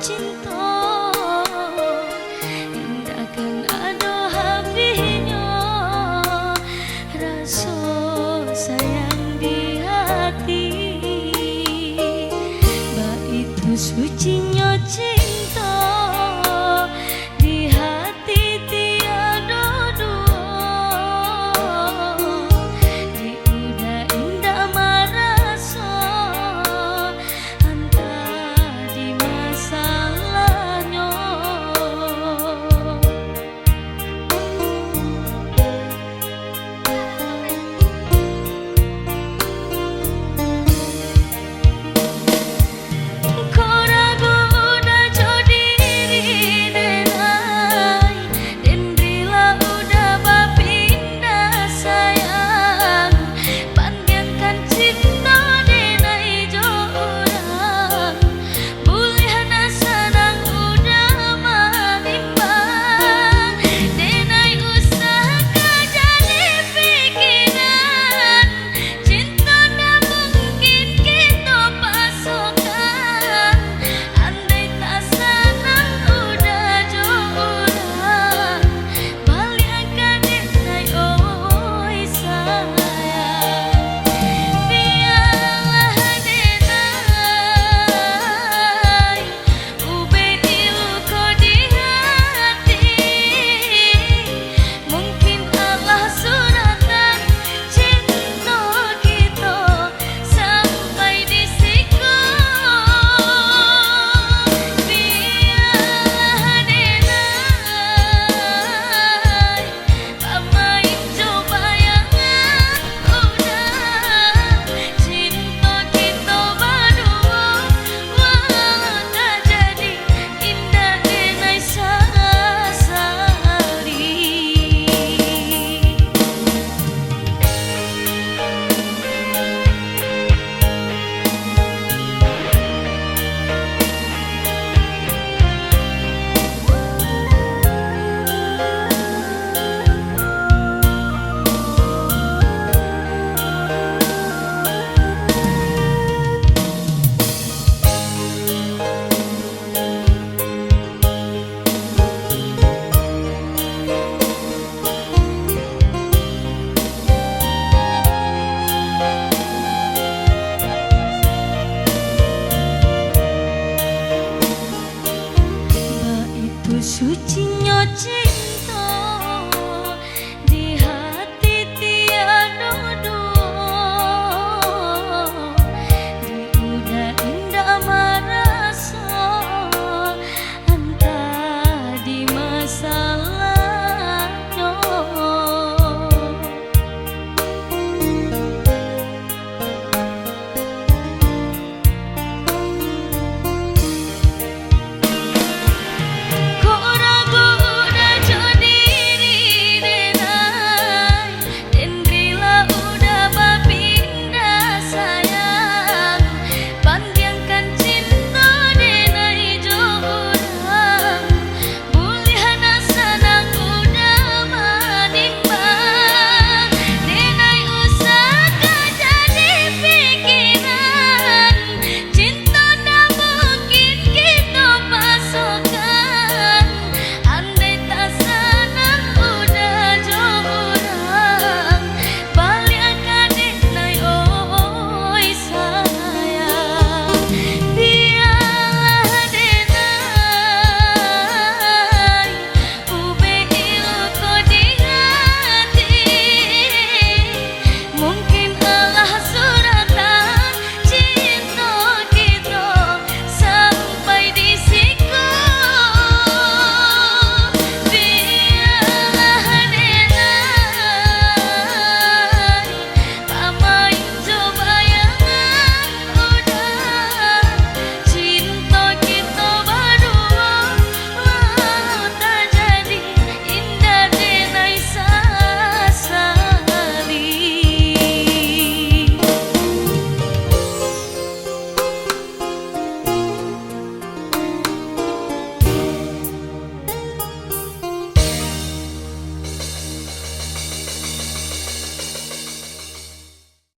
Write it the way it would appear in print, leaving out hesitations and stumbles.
cinta indahkan ado habisnya rasa sayang di hati bah itu sucinya cinta di hati tiada dua di udah indah merasa antara di masalahnya kau ragu udah jodiri denai dan bila udah bapindah sayang panggilkan cinta denai jo orang boleh hana senang udah manimbang denai usaha jadi pikiran cinta dah mungkin kita pasokan andai tak senang udah jo orang balik akan denai oi sayang biarlah denai ube iluko di hati mungkin Allah suratan cinta kita sampai di siku biarlah denai pamain coba yang udah cinta kita berdua walau tak jadi indah denai sasari. Bah itu suci